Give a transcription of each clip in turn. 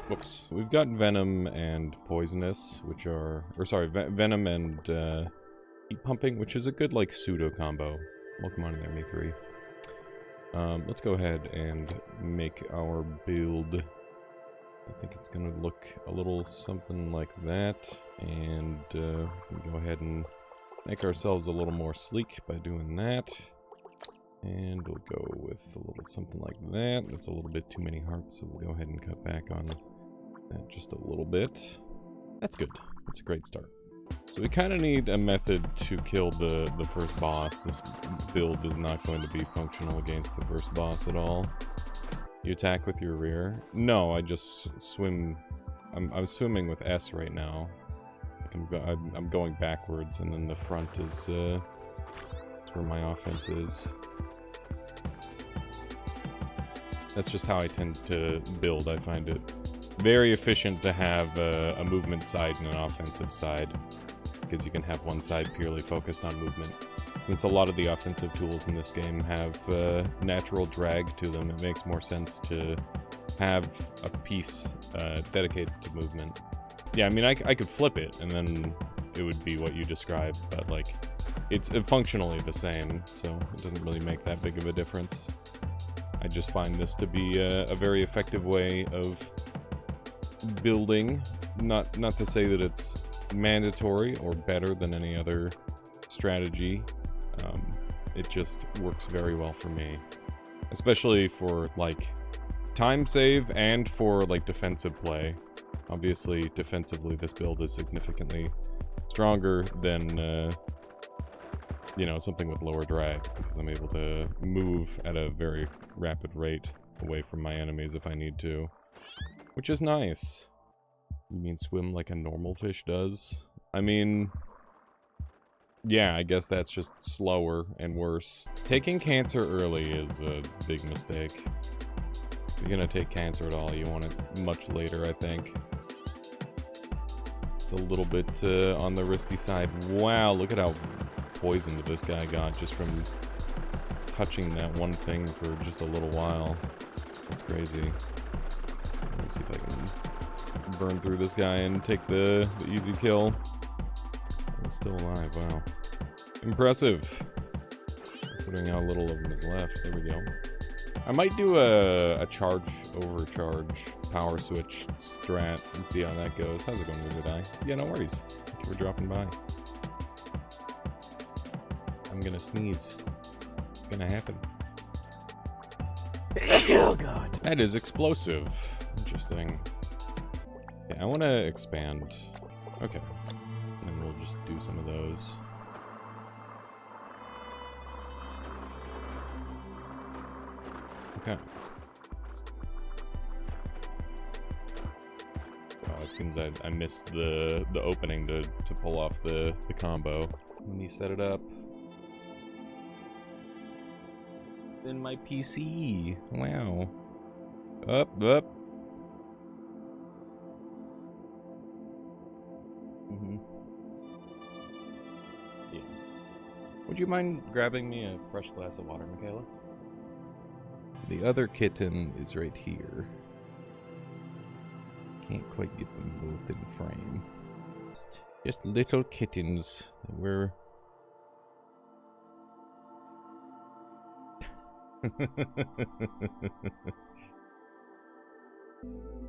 Whoops. We've got Venom and Poisonous, which are... Or sorry, Venom and Heat Pumping, which is a good, like, pseudo combo. Welcome on in there, Me3. Let's go ahead and make our build. I think it's gonna look a little something like that. And we go ahead and make ourselves a little more sleek by doing that. And we'll go with a little something like that. That's a little bit too many hearts, so we'll go ahead and cut back on that just a little bit. That's good. That's a great start. So we kind of need a method to kill the first boss. This build is not going to be functional against the first boss at all. You attack with your rear? No, I just swim. I'm swimming with S right now. I'm going backwards, and then the front is that's where my offense is. That's just how I tend to build. I find it very efficient to have a movement side and an offensive side, because you can have one side purely focused on movement. Since a lot of the offensive tools in this game have natural drag to them, it makes more sense to have a piece dedicated to movement. Yeah, I mean, I could flip it, and then it would be what you described, but, like, it's functionally the same, so it doesn't really make that big of a difference. I just find this to be a very effective way of building. Not to say that it's mandatory or better than any other strategy. It just works very well for me. Especially for, like, time save and for, like, defensive play. Obviously, defensively, this build is significantly stronger than, you know, something with lower drag, because I'm able to move at a very rapid rate away from my enemies if I need to. Which is nice. You mean swim like a normal fish does? I mean... yeah, I guess that's just slower and worse. Taking cancer early is a big mistake. If you're gonna take cancer at all, you want it much later, I think. It's a little bit on the risky side. Wow, look at how poisoned this guy got just from touching that one thing for just a little while. That's crazy. Let me see if I can burn through this guy and take the easy kill. He's still alive, wow. Impressive. Considering how little of him is left. There we go. I might do a charge overcharge power switch strat and see how that goes. How's it going, Wizard Eye? Yeah, no worries. Thank you for dropping by. I'm gonna sneeze. It's gonna happen. Oh god. That is explosive. Interesting. Yeah, I want to expand. Okay. And we'll just do some of those. Okay. Oh, it seems I missed the opening to pull off the combo. Let me set it up. In my PC. Wow. Up. Yeah. Would you mind grabbing me a fresh glass of water, Michaela? The other kitten is right here. Can't quite get them both in frame. Just little kittens that were...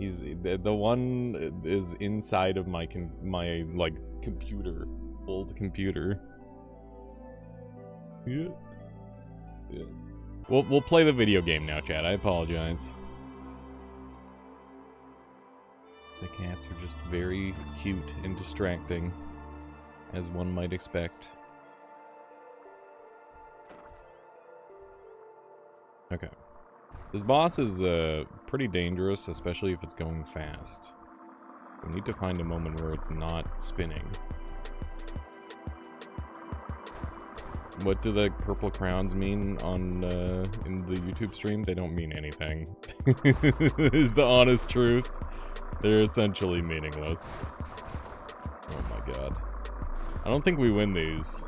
He's the one is inside of my like computer, old computer. Yeah. We'll play the video game now, chat. I apologize. The cats are just very cute and distracting, as one might expect. Okay. This boss is pretty dangerous, especially if it's going fast. We need to find a moment where it's not spinning. What do the purple crowns mean on in the YouTube stream? They don't mean anything. Is the honest truth. They're essentially meaningless. Oh my god. I don't think we win these.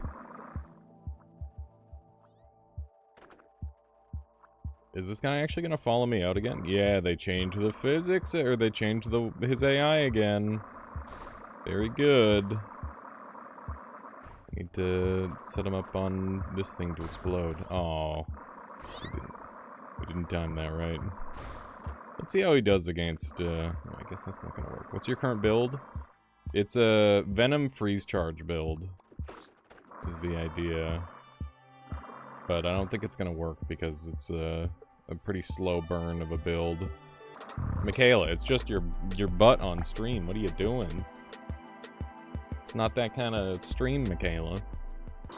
Is this guy actually gonna follow me out again? Yeah, they changed the physics, or they changed his AI again. Very good. Need to set him up on this thing to explode. Oh, we didn't time that right. Let's see how he does against, I guess that's not gonna work. What's your current build? It's a Venom Freeze Charge build, is the idea. But I don't think it's gonna work because it's a pretty slow burn of a build. Michaela, it's just your butt on stream. What are you doing? It's not that kind of stream, Michaela.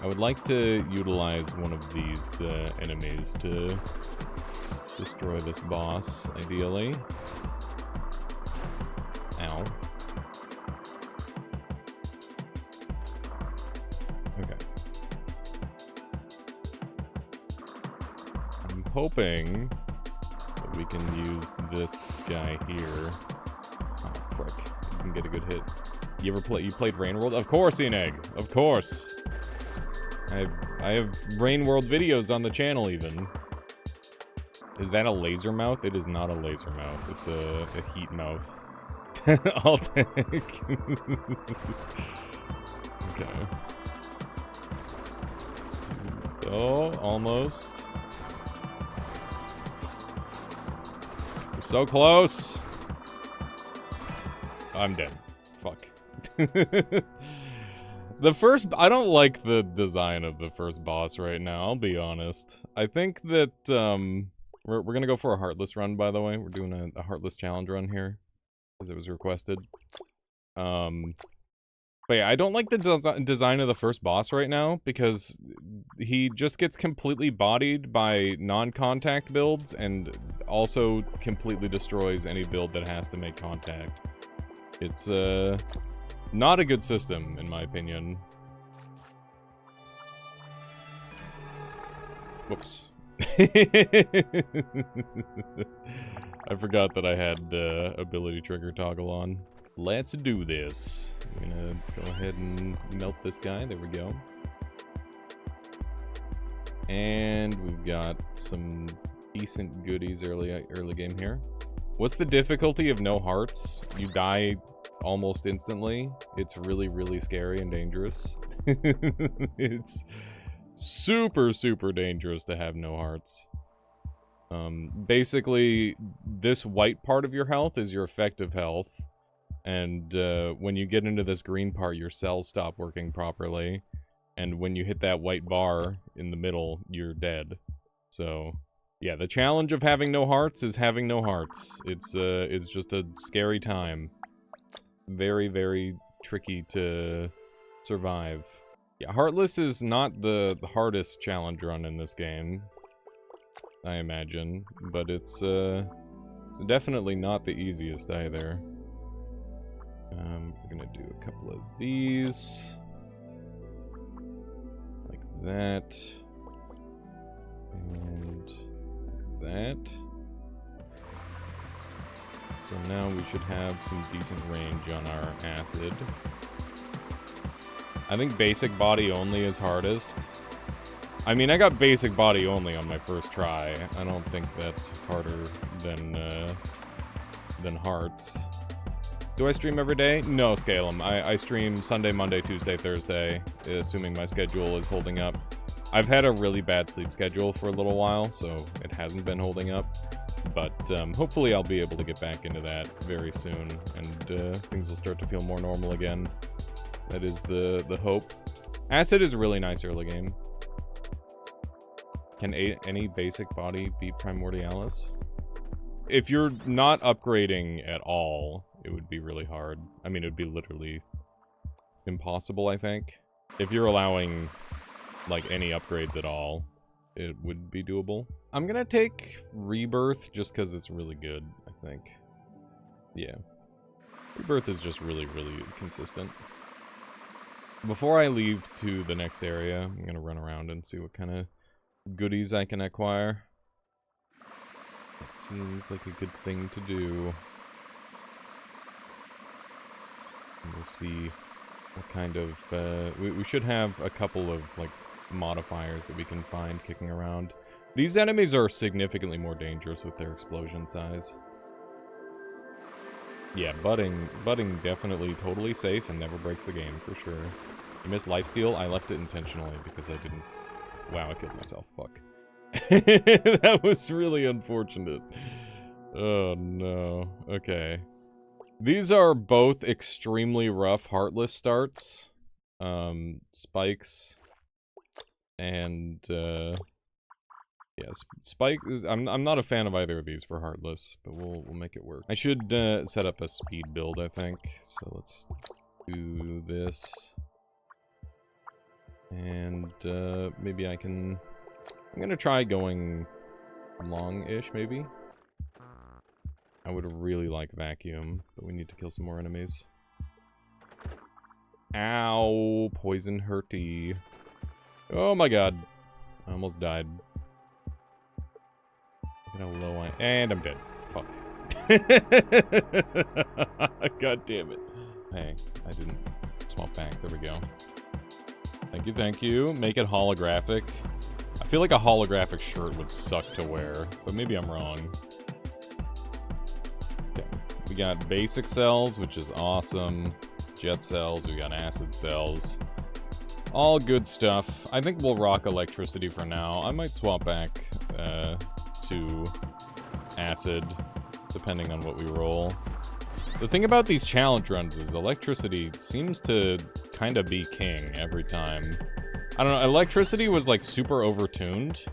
I would like to utilize one of these enemies to destroy this boss, ideally. Ow. Okay. I'm hoping that we can use this guy here. Oh, frick. You can get a good hit. You played Rain World? Of course, Eneg! Of course! I have Rain World videos on the channel, even. Is that a laser mouth? It is not a laser mouth. It's a heat mouth. I'll take. Okay. Oh, almost. We're so close! I'm dead. Fuck. I don't like the design of the first boss right now, I'll be honest. I think that, we're gonna go for a Heartless run, by the way. We're doing a Heartless challenge run here, because it was requested. But yeah, I don't like the design of the first boss right now, because he just gets completely bodied by non-contact builds, and also completely destroys any build that has to make contact. It's, not a good system, in my opinion. Whoops. I forgot that I had ability trigger toggle on. Let's do this. I'm gonna go ahead and melt this guy. There we go. And we've got some decent goodies early game here. What's the difficulty of no hearts? You die almost instantly. It's really, really scary and dangerous. It's super, super dangerous to have no hearts. Basically, this white part of your health is your effective health. And when you get into this green part, your cells stop working properly. And when you hit that white bar in the middle, you're dead. So, yeah, the challenge of having no hearts is having no hearts. It's just a scary time. Very, very tricky to survive. Yeah, Heartless is not the hardest challenge run in this game, I imagine, but it's definitely not the easiest either. We're gonna do a couple of these, like that, and like that. So now we should have some decent range on our acid. I think basic body only is hardest. I mean, I got basic body only on my first try. I don't think that's harder than hearts. Do I stream every day? No, Scalem. I stream Sunday, Monday, Tuesday, Thursday, assuming my schedule is holding up. I've had a really bad sleep schedule for a little while, so it hasn't been holding up. But hopefully I'll be able to get back into that very soon, and things will start to feel more normal again. That is the hope. Acid is a really nice early game. Can any basic body beat Primordialis? If you're not upgrading at all, it would be really hard. I mean, it would be literally impossible, I think. If you're allowing, like, any upgrades at all, it would be doable. I'm gonna take Rebirth just because it's really good, I think. Yeah. Rebirth is just really, really consistent. Before I leave to the next area, I'm gonna run around and see what kind of goodies I can acquire. That seems like a good thing to do. And we'll see what kind of, we should have a couple of, like, modifiers that we can find kicking around. These enemies are significantly more dangerous with their explosion size. Yeah, budding definitely totally safe and never breaks the game, for sure. You missed lifesteal? I left it intentionally because I didn't... Wow, I killed myself. Fuck. That was really unfortunate. Oh, no. Okay. These are both extremely rough Heartless starts. Spikes. And, yes, Spike... I'm not a fan of either of these for Heartless, but we'll make it work. I should, set up a speed build, I think. So let's do this. And, maybe I can... I'm gonna try going long-ish, maybe. I would really like vacuum, but we need to kill some more enemies. Ow! Poison hurty. Oh my god. I almost died. Look at how low I... And I'm dead. Fuck. God damn it. Hey, I didn't swap back. There we go. Thank you, thank you. Make it holographic. I feel like a holographic shirt would suck to wear, but maybe I'm wrong. Okay. We got basic cells, which is awesome. Jet cells, we got acid cells. All good stuff. I think we'll rock electricity for now. I might swap back to acid, depending on what we roll. The thing about these challenge runs is electricity seems to kind of be king every time. I don't know, electricity was like super overtuned.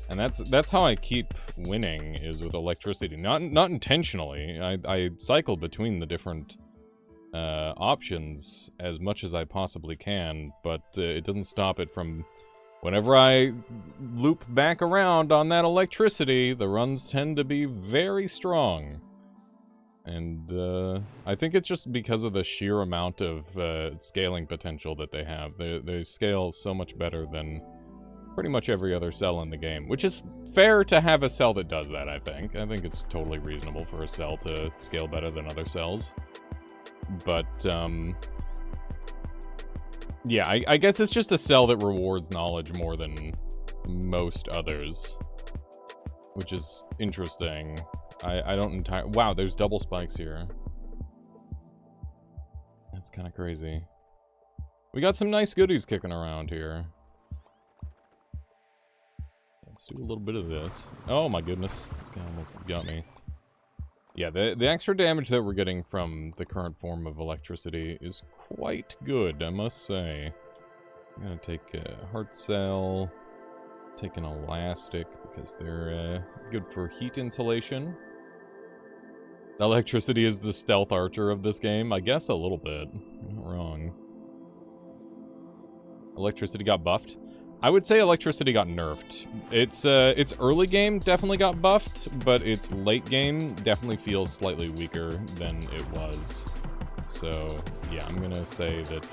And that's how I keep winning, is with electricity. Not intentionally. I cycle between the different options as much as I possibly can, but it doesn't stop it from... Whenever I loop back around on that electricity, the runs tend to be very strong. And I think it's just because of the sheer amount of scaling potential that they have. They scale so much better than pretty much every other cell in the game, which is fair to have a cell that does that, I think. I think it's totally reasonable for a cell to scale better than other cells. But, yeah, I guess it's just a cell that rewards knowledge more than most others, which is interesting. I don't entirely... Wow, there's double spikes here. That's kind of crazy. We got some nice goodies kicking around here. Let's do a little bit of this. Oh my goodness, this guy almost got me. Yeah, the extra damage that we're getting from the current form of electricity is quite good, I must say. I'm gonna take a heart cell, take an elastic, because they're good for heat insulation. Electricity is the stealth archer of this game. I guess a little bit. I'm not wrong. Electricity got buffed. I would say electricity got nerfed. Its early game definitely got buffed, but its late game definitely feels slightly weaker than it was. So, yeah, I'm gonna say that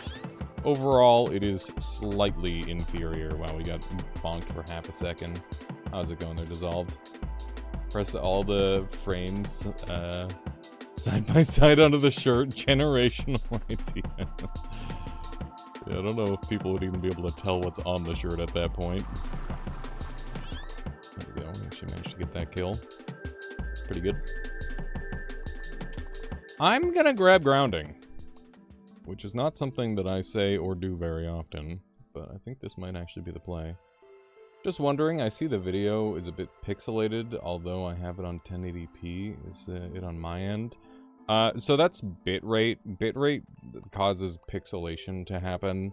overall it is slightly inferior. Wow, we got bonked for half a second. How's it going there, Dissolved? Press all the frames side by side onto the shirt. Generational idea. Yeah, I don't know if people would even be able to tell what's on the shirt at that point. There we go. We actually managed to get that kill. Pretty good. I'm gonna grab grounding, which is not something that I say or do very often, but I think this might actually be the play. Just wondering, I see the video is a bit pixelated, although I have it on 1080p. Is it on my end? So that's bitrate. Bitrate causes pixelation to happen,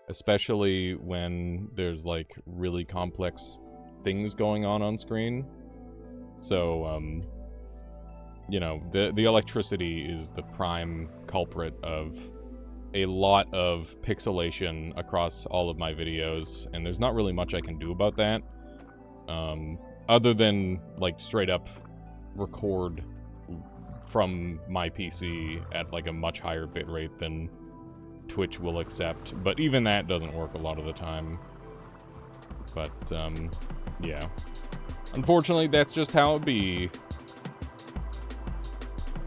especially when there's, like, really complex things going on screen. So, you know, the electricity is the prime culprit of a lot of pixelation across all of my videos, and there's not really much I can do about that, other than, like, straight up record from my PC at, like, a much higher bitrate than Twitch will accept, but even that doesn't work a lot of the time. But, yeah. Unfortunately, that's just how it be.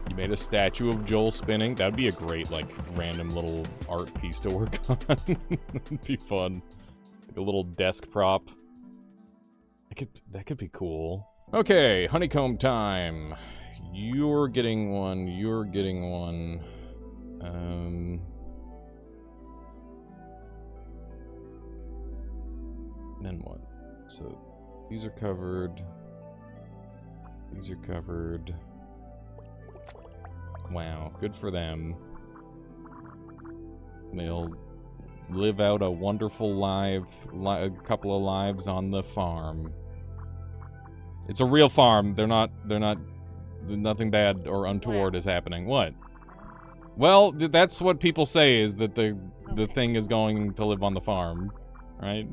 You made a statue of Joel spinning. That'd be a great, like, random little art piece to work on. It'd be fun. Like a little desk prop. That could be cool. Okay, honeycomb time. You're getting one. You're getting one. Then what? So these are covered. These are covered. Wow, good for them. They'll live out a wonderful a couple of lives on the farm. It's a real farm. Nothing bad or untoward is happening. What? Well, that's what people say, is that the thing is going to live on the farm, right?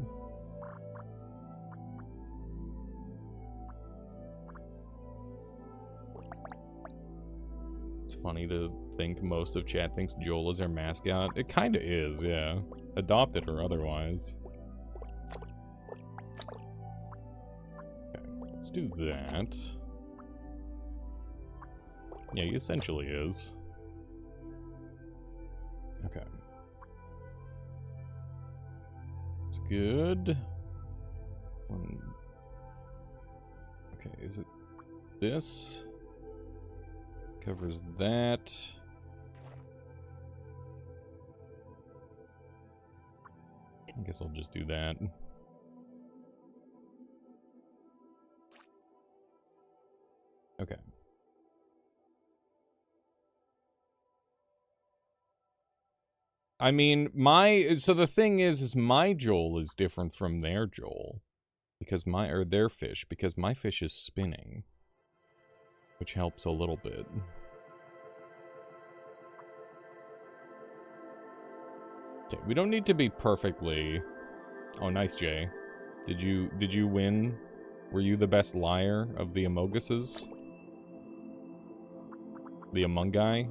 It's funny to think most of chat thinks Joel is our mascot. It kinda is, yeah. Adopted or otherwise. Okay, let's do that. Yeah, he essentially is. Okay. It's good. Okay, is it this? Covers that. I guess I'll just do that. Okay. I mean, so the thing is my Joel is different from their Joel. Because their fish, because my fish is spinning. Which helps a little bit. Okay, we don't need to be perfectly... Oh, nice, Jay. Did you win? Were you the best liar of the Amoguses? The Amongai?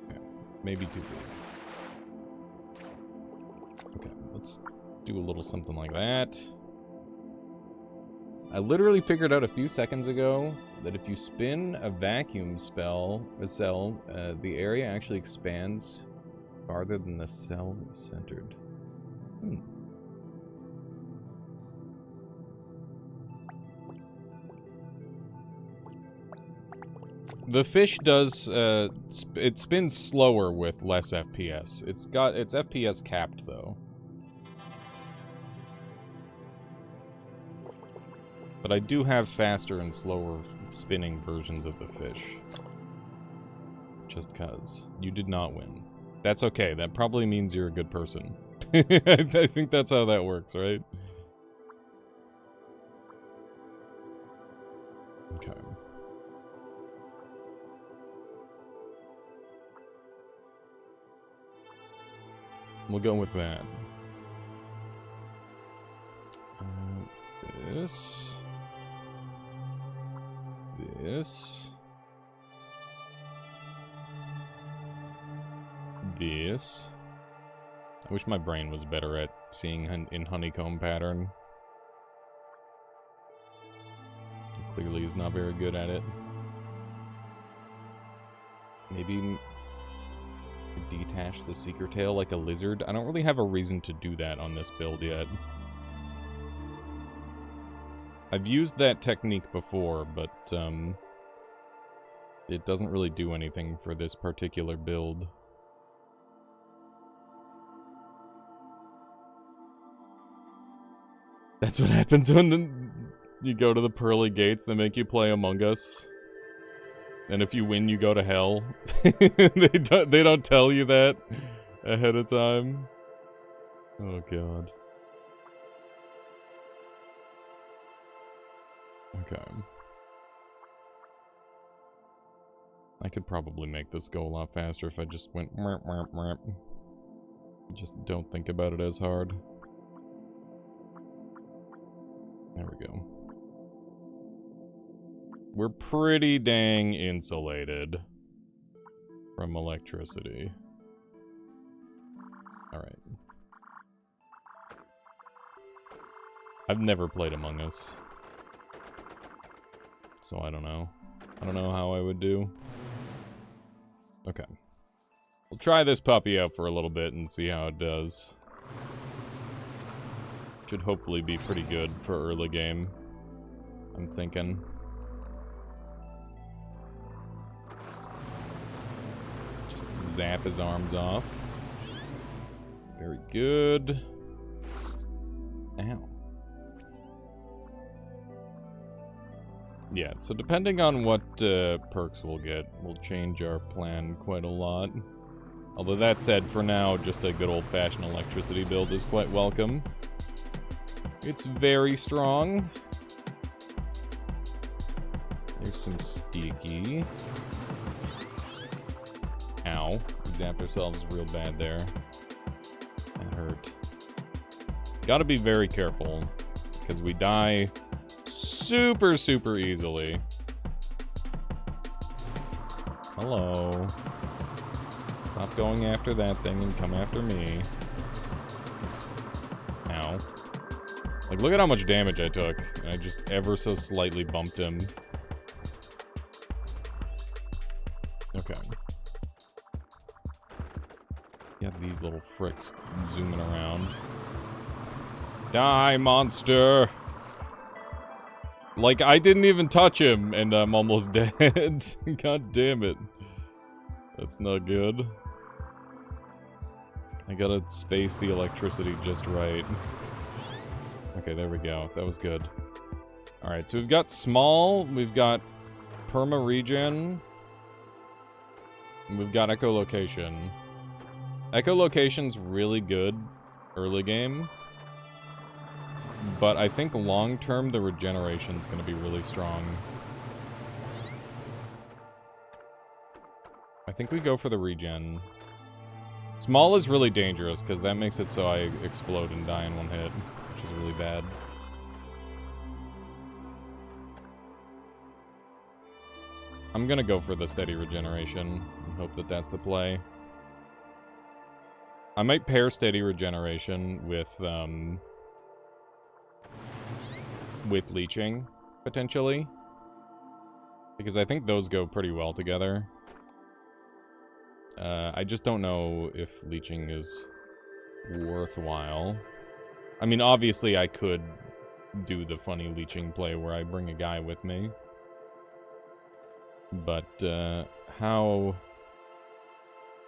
Okay, maybe too big. Okay, let's do a little something like that. I literally figured out a few seconds ago that if you spin a vacuum cell, the area actually expands farther than the cell is centered. The fish does, it spins slower with less FPS. It's FPS capped, though. But I do have faster and slower spinning versions of the fish. Just cuz. You did not win. That's okay. That probably means you're a good person. I think that's how that works, right? Okay. We'll go with that. This. This. This. I wish my brain was better at seeing in honeycomb pattern. It clearly is not very good at it. Maybe detach the secret tail like a lizard. I don't really have a reason to do that on this build yet. I've used that technique before, but it doesn't really do anything for this particular build. That's what happens when you go to the pearly gates. They make you play Among Us. And if you win, you go to hell. They don't tell you that ahead of time. Oh, God. Okay. I could probably make this go a lot faster if I just went merp, merp, merp. Just don't think about it as hard. There we go. We're pretty dang insulated from electricity. Alright. I've never played Among Us. So I don't know. I don't know how I would do. Okay. We'll try this puppy out for a little bit and see how it does. Should hopefully be pretty good for early game, I'm thinking. Just zap his arms off. Very good. Ow. Yeah, so depending on what perks we'll get, we'll change our plan quite a lot. Although that said, for now, just a good old-fashioned electricity build is quite welcome. It's very strong. There's some sticky. Ow. We zapped ourselves real bad there. That hurt. Gotta be very careful, because we die super, super easily. Hello. Stop going after that thing and come after me. Ow. Like, look at how much damage I took. And I just ever so slightly bumped him. Okay. Got these little fricks zooming around. Die, monster! Like, I didn't even touch him, and I'm almost dead. God damn it. That's not good. I gotta space the electricity just right. Okay, there we go. That was good. Alright, so we've got small, we've got perma regen, and we've got echolocation. Echolocation's really good early game, but I think long-term the regeneration's gonna be really strong. I think we go for the regen. Small is really dangerous, because that makes it so I explode and die in one hit, which is really bad. I'm gonna go for the steady regeneration, and hope that that's the play. I might pair steady regeneration with leeching, potentially. Because I think those go pretty well together. I just don't know if leeching is worthwhile. I mean, obviously I could do the funny leeching play where I bring a guy with me. But, how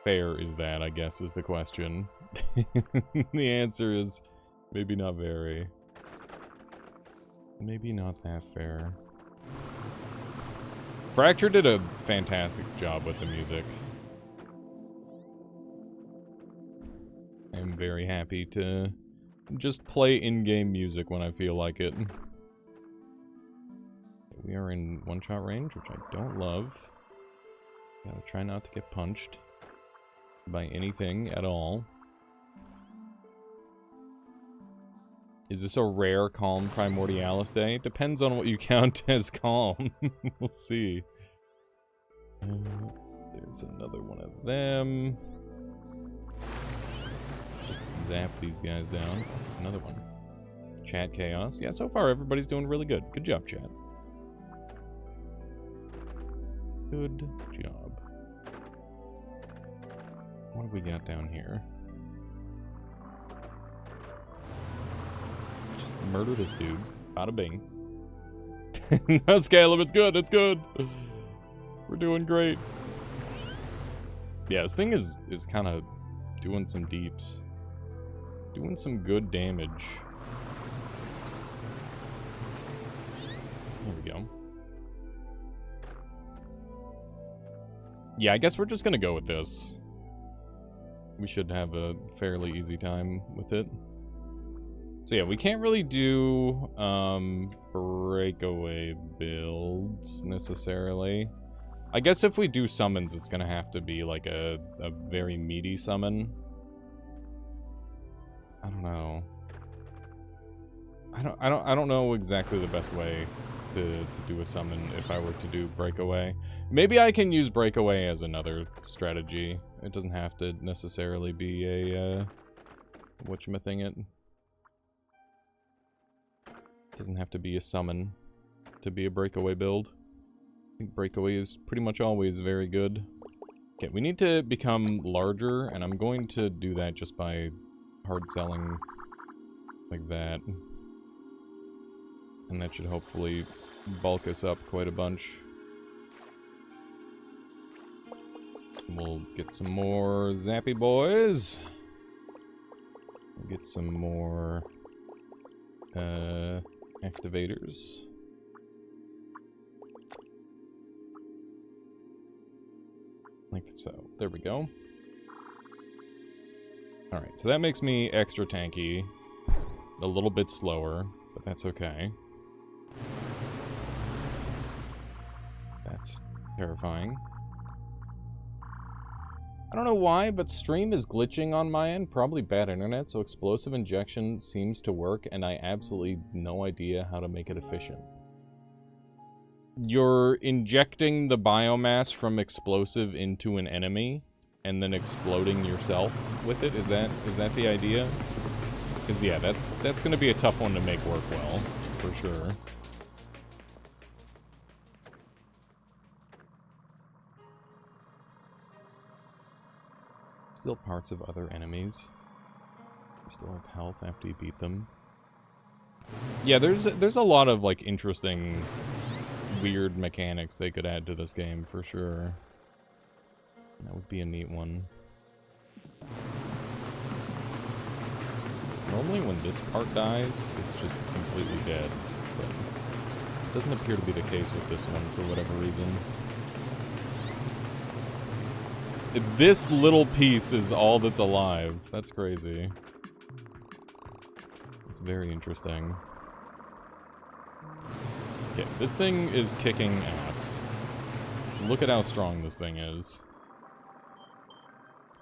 fair is that, I guess, is the question. The answer is maybe not very. Maybe not that fair. Fracture did a fantastic job with the music. I'm very happy to just play in-game music when I feel like it. We are in one-shot range, which I don't love. Gotta try not to get punched by anything at all. Is this a rare calm Primordialis day? It depends on what you count as calm. We'll see. There's another one of them. Just zap these guys down. Oh, there's another one. Chat chaos. Yeah, so far everybody's doing really good. Good job, chat. Good job. What have we got down here? Just murder this dude. Bada bing. No, Scalum, it's good, it's good. We're doing great. Yeah, this thing is kind of doing some deeps. Doing some good damage. There we go. Yeah, I guess we're just gonna go with this. We should have a fairly easy time with it. So yeah, we can't really do breakaway builds necessarily. I guess if we do summons, it's gonna have to be like a very meaty summon. I don't know. I don't know exactly the best way to do a summon if I were to do breakaway. Maybe I can use breakaway as another strategy. It doesn't have to necessarily be a whatchamithing it doesn't have to be a summon to be a breakaway build. I think breakaway is pretty much always very good. Okay, we need to become larger, and I'm going to do that just by hard selling like that. And that should hopefully bulk us up quite a bunch. We'll get some more zappy boys. We'll get some more activators. Like so. There we go. Alright, so that makes me extra tanky. A little bit slower, but that's okay. That's terrifying. I don't know why, but stream is glitching on my end. Probably bad internet, so explosive injection seems to work, and I absolutely no idea how to make it efficient. You're injecting the biomass from explosive into an enemy, and then exploding yourself with it? Is that the idea? Because yeah, that's gonna be a tough one to make work well, for sure. Still parts of other enemies. You still have health after you beat them. Yeah, there's a lot of like interesting, weird mechanics they could add to this game for sure. That would be a neat one. Normally when this part dies, it's just completely dead, but it doesn't appear to be the case with this one for whatever reason. This little piece is all that's alive. That's crazy. It's very interesting. Okay, this thing is kicking ass. Look at how strong this thing is.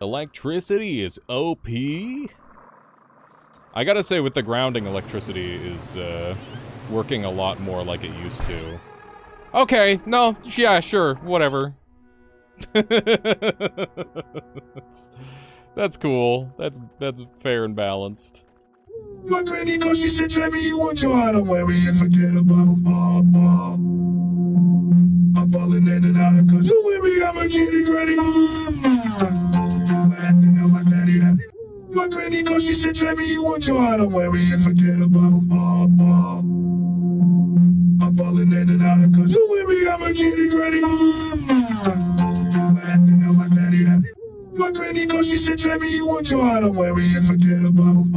Electricity is OP. I gotta say, with the grounding, electricity is working a lot more like it used to. Okay, no, yeah, sure, whatever. That's cool. That's fair and balanced. My granny, cause she said, tell me you want your heart, I'm weary and forget about I'm falling in and out, cause I'm weary, I'm a kitty granny. My granny, cause she said, tell me you want your heart, I'm weary and forget about I'm falling in and out, cause I'm weary, I'm a kitty granny. My granny, cause she said, tell me you want your heart, I'm weary and forget about